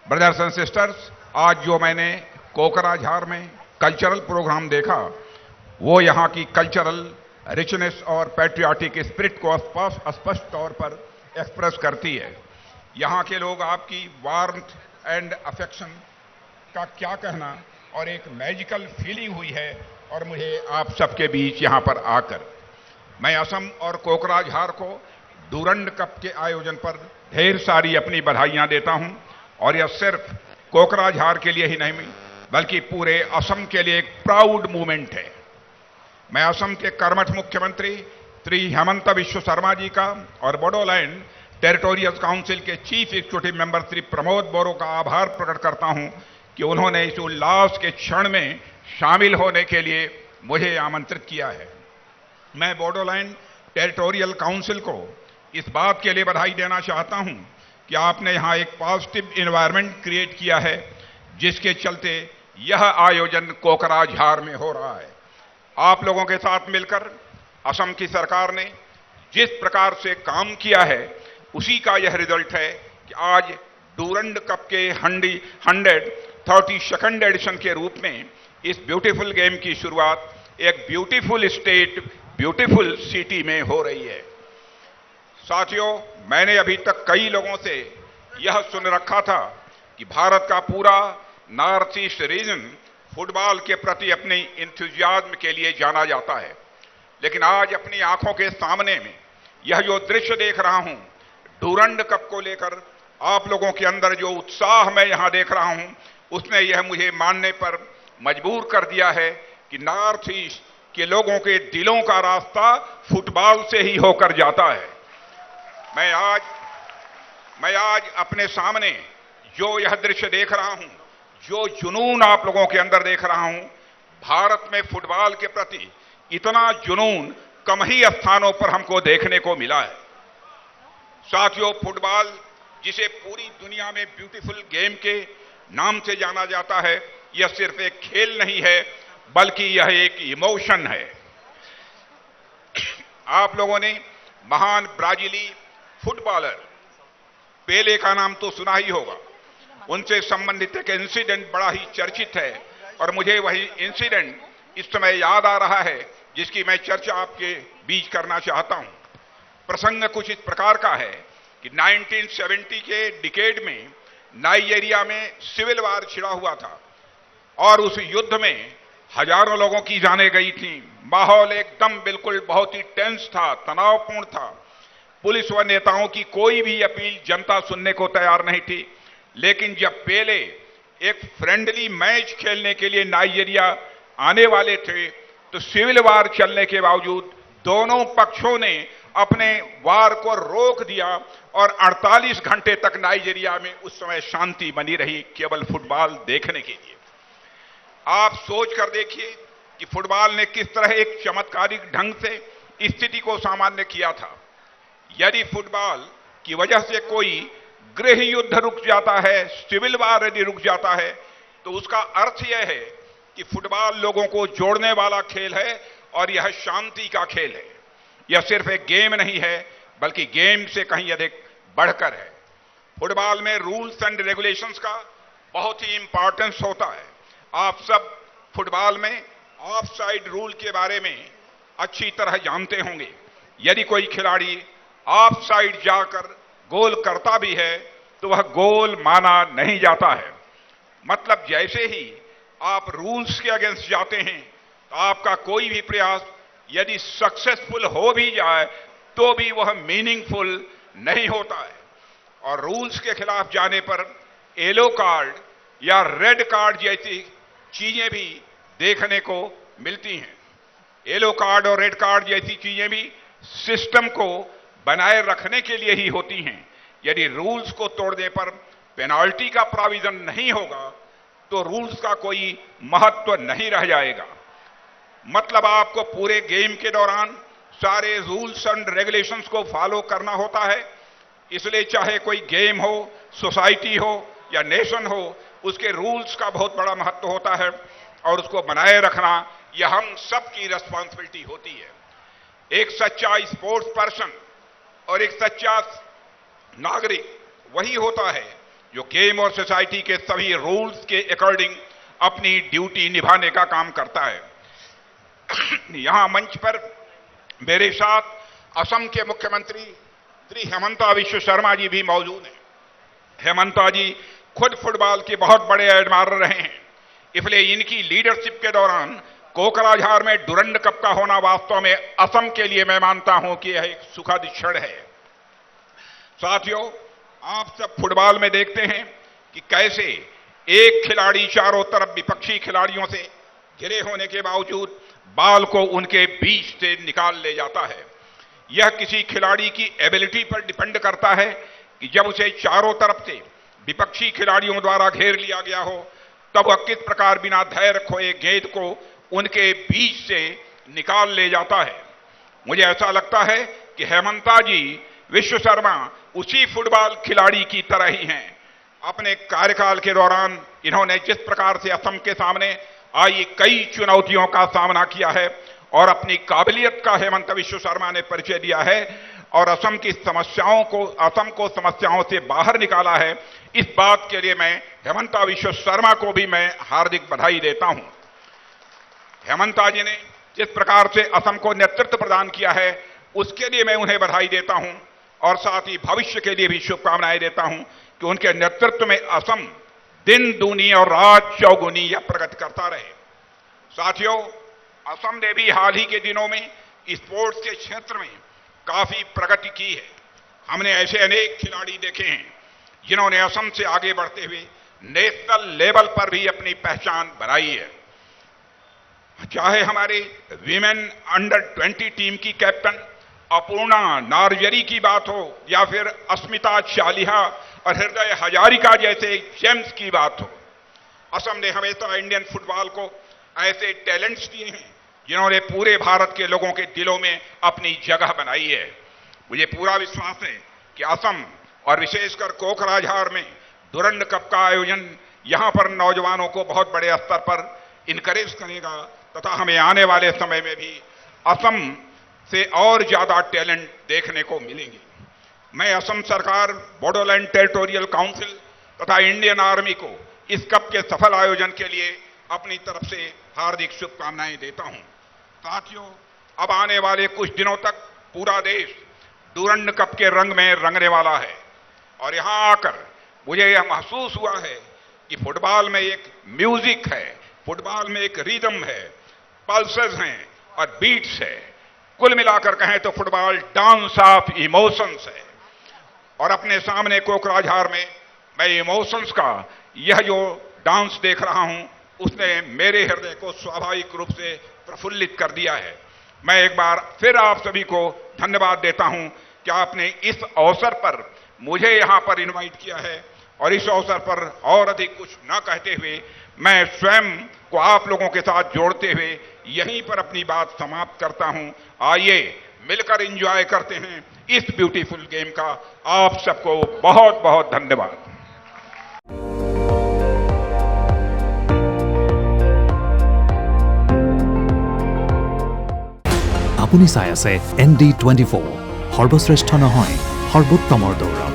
Brothers and sisters, आज जो मैंने कोकराझार में कल्चरल प्रोग्राम देखा, वो यहाँ की कल्चरल रिचनेस और पैट्रियाटिक स्पिरिट को स्पष्ट तौर पर एक्सप्रेस करती है। यहाँ के लोग आपकी वार्मथ एंड अफेक्शन का क्या कहना, और एक मैजिकल फीलिंग हुई है। और मुझे आप सबके बीच यहाँ पर आकर मैं असम और कोकराझार को डूरंड कप के आयोजन पर ढेर सारी अपनी बधाइयां देता हूं। और यह सिर्फ कोकराझार के लिए ही नहीं, बल्कि पूरे असम के लिए एक प्राउड मूवमेंट है। मैं असम के कर्मठ मुख्यमंत्री श्री हेमंत बिश्व शर्मा जी का और बोडोलैंड टेरिटोरियल काउंसिल के chief executive member Shri Pramod Boro का आभार प्रकट करता हूं कि उन्होंने इस उल्लास के क्षण में शामिल होने के लिए मुझे आमंत्रित किया है। मैं बोडोलैंड टेरिटोरियल काउंसिल को इस बात के लिए बधाई देना चाहता हूं कि आपने यहां एक पॉजिटिव एनवायरनमेंट क्रिएट किया है, जिसके चलते यह आयोजन कोकराझार में हो रहा है। आप लोगों के साथ मिलकर असम की सरकार ने जिस प्रकार से काम किया है, उसी का यह रिजल्ट है कि आज डूरंड कप के 132nd एडिशन के रूप में इस ब्यूटीफुल गेम की शुरुआत एक ब्यूटीफुल स्टेट, ब्यूटीफुल सिटी में हो रही है। साथियों, मैंने अभी तक कई लोगों से यह सुन रखा था कि भारत का पूरा नॉर्थ ईस्ट रीजन फुटबॉल के प्रति अपने इंथुजियाज्म के लिए जाना जाता है, लेकिन आज अपनी आंखों के सामने में यह जो दृश्य देख रहा हूं, डूरंड कप को लेकर आप लोगों के अंदर जो उत्साह मैं यहां देख रहा हूं, उसने यह मुझे मानने पर मजबूर कर दिया है कि नॉर्थ ईस्ट के लोगों के दिलों का रास्ता फुटबॉल से ही होकर जाता है। मैं आज अपने सामने जो यह दृश्य देख रहा हूं, जो जुनून आप लोगों के अंदर देख रहा हूं, भारत में फुटबॉल के प्रति इतना जुनून कम ही स्थानों पर हमको देखने को मिला है। साथियों, फुटबॉल जिसे पूरी दुनिया में ब्यूटीफुल गेम के नाम से जाना जाता है, यह सिर्फ एक खेल नहीं है, बल्कि यह एक इमोशन है। आप लोगों ने महान ब्राजीली फुटबॉलर पेले का नाम तो सुना ही होगा। उनसे संबंधित एक इंसिडेंट बड़ा ही चर्चित है, और मुझे वही इंसिडेंट इस समय याद आ रहा है, जिसकी मैं चर्चा आपके बीच करना चाहता हूं। प्रसंग कुछ इस प्रकार का है कि 1970 के डिकेड में नाइजीरिया में सिविल वार छिड़ा हुआ था, और उस युद्ध में हजारों लोगों की जानें गई थी। माहौल एकदम बिल्कुल बहुत ही टेंस था, तनावपूर्ण था। पुलिस व नेताओं की कोई भी अपील जनता सुनने को तैयार नहीं थी। लेकिन जब पेले एक फ्रेंडली मैच खेलने के लिए नाइजीरिया आने वाले थे, तो सिविल वार चलने के बावजूद दोनों पक्षों ने अपने वार को रोक दिया, और 48 घंटे तक नाइजीरिया में उस समय शांति बनी रही, केवल फुटबॉल देखने के लिए। आप सोच कर देखिए कि फुटबॉल ने किस तरह एक चमत्कारिक ढंग से स्थिति को सामान्य किया था। यदि फुटबॉल की वजह से कोई गृह युद्ध रुक जाता है, सिविल वार यदि रुक जाता है, तो उसका अर्थ यह है कि फुटबॉल लोगों को जोड़ने वाला खेल है, और यह शांति का खेल है। यह सिर्फ एक गेम नहीं है, बल्कि गेम से कहीं अधिक बढ़कर है। फुटबॉल में रूल्स एंड रेगुलेशंस का बहुत ही इंपॉर्टेंस होता है। आप सब फुटबॉल में ऑफ साइड रूल के बारे में अच्छी तरह जानते होंगे। यदि कोई खिलाड़ी ऑफ साइड जाकर गोल करता भी है, तो वह गोल माना नहीं जाता है। मतलब जैसे ही आप रूल्स के अगेंस्ट जाते हैं, तो आपका कोई भी प्रयास यदि सक्सेसफुल हो भी जाए, तो भी वह मीनिंगफुल नहीं होता है। और रूल्स के खिलाफ जाने पर येलो कार्ड या रेड कार्ड जैसी चीजें भी देखने को मिलती हैं। येलो कार्ड और रेड कार्ड जैसी चीजें भी सिस्टम को बनाए रखने के लिए ही होती हैं। यदि रूल्स को तोड़ने पर पेनाल्टी का प्रोविजन नहीं होगा, तो रूल्स का कोई महत्व नहीं रह जाएगा। मतलब आपको पूरे गेम के दौरान सारे रूल्स एंड रेगुलेशंस को फॉलो करना होता है। इसलिए चाहे कोई गेम हो, सोसाइटी हो या नेशन हो, उसके रूल्स का बहुत बड़ा महत्व होता है, और उसको बनाए रखना यह हम सबकी रिस्पॉन्सिबिलिटी होती है। एक सच्चा स्पोर्ट्स पर्सन और एक सच्चा नागरिक वही होता है जो गेम और सोसाइटी के सभी रूल्स के अकॉर्डिंग अपनी ड्यूटी निभाने का काम करता है। यहां मंच पर मेरे साथ असम के मुख्यमंत्री श्री हेमंता विश्व शर्मा जी भी मौजूद हैं। हेमंता जी खुद फुटबॉल के बहुत बड़े एडमायर रहे हैं, इसलिए इनकी लीडरशिप के दौरान कोकराझार में डुरंड कप का होना वास्तव में असम के लिए मैं मानता हूं कि यह एक सुखद क्षण है। साथियों, आप सब फुटबॉल में देखते हैं कि कैसे एक खिलाड़ी चारों तरफ विपक्षी खिलाड़ियों से घिरे होने के बावजूद बॉल को उनके बीच से निकाल ले जाता है। यह किसी खिलाड़ी की एबिलिटी पर डिपेंड करता है कि जब उसे चारों तरफ से विपक्षी खिलाड़ियों द्वारा घेर लिया गया हो तब वह किस प्रकार बिना धैर्य खोए गेंद को उनके बीच से निकाल ले जाता है। मुझे ऐसा लगता है कि हेमंता जी विश्व शर्मा उसी फुटबॉल खिलाड़ी की तरह ही हैं। अपने कार्यकाल के दौरान इन्होंने जिस प्रकार से असम के सामने आई कई चुनौतियों का सामना किया है और अपनी काबिलियत का हेमंत विश्व शर्मा ने परिचय दिया है और असम को समस्याओं से बाहर निकाला है। इस बात के लिए मैं हेमंता विश्व शर्मा को भी मैं हार्दिक बधाई देता हूं। हेमंता जी ने जिस प्रकार से असम को नेतृत्व प्रदान किया है उसके लिए मैं उन्हें बधाई देता हूं और साथ ही भविष्य के लिए भी शुभकामनाएं देता हूं कि उनके नेतृत्व में असम दिन दूनी और रात चौगुनी यह प्रगति करता रहे। साथियों, असम ने भी हाल ही के दिनों में स्पोर्ट्स के क्षेत्र में काफी प्रगति की है। हमने ऐसे अनेक खिलाड़ी देखे हैं जिन्होंने असम से आगे बढ़ते हुए नेशनल लेवल पर भी अपनी पहचान बनाई है। चाहे हमारे वीमेन अंडर 20 टीम की कैप्टन अपूर्णा नार्जरी की बात हो या फिर अस्मिता चालिहा और हृदय हजारिका जैसे जेम्स की बात हो, असम ने हमेशा इंडियन फुटबॉल को ऐसे टैलेंट्स दिए हैं जिन्होंने पूरे भारत के लोगों के दिलों में अपनी जगह बनाई है। मुझे पूरा विश्वास है कि असम और विशेषकर कोकराझार में डुरंड कप का आयोजन यहां पर नौजवानों को बहुत बड़े स्तर पर इनकरेज करेगा तथा हमें आने वाले समय में भी असम से और ज्यादा टैलेंट देखने को मिलेंगे। मैं असम सरकार, बोडोलैंड टेरिटोरियल काउंसिल तथा इंडियन आर्मी को इस कप के सफल आयोजन के लिए अपनी तरफ से हार्दिक शुभकामनाएं देता हूं। साथियों, अब आने वाले कुछ दिनों तक पूरा देश डुरंड कप के रंग में रंगने वाला है और यहां आकर मुझे यह महसूस हुआ है कि फुटबॉल में एक म्यूजिक है, फुटबॉल में एक रिदम है, पल्सेस हैं और बीट्स है। कुल मिलाकर कहें तो फुटबॉल डांस ऑफ इमोशंस है और अपने सामने कोकराझार में मैं इमोशंस का यह जो डांस देख रहा हूं उसने मेरे हृदय को स्वाभाविक रूप से प्रफुल्लित कर दिया है। मैं एक बार फिर आप सभी को धन्यवाद देता हूं कि आपने इस अवसर पर मुझे यहां पर इनवाइट किया है और इस अवसर पर और अधिक कुछ न कहते हुए मैं स्वयं को आप लोगों के साथ जोड़ते हुए यहीं पर अपनी बात समाप्त करता हूं। आइए मिलकर एंजॉय करते हैं इस ब्यूटीफुल गेम का। आप सबको बहुत बहुत धन्यवाद। আপুনি চাই আছে ND24 সৰ্বশ্ৰেষ্ঠ নহয় সৰ্বোত্তমৰ দৌৰ।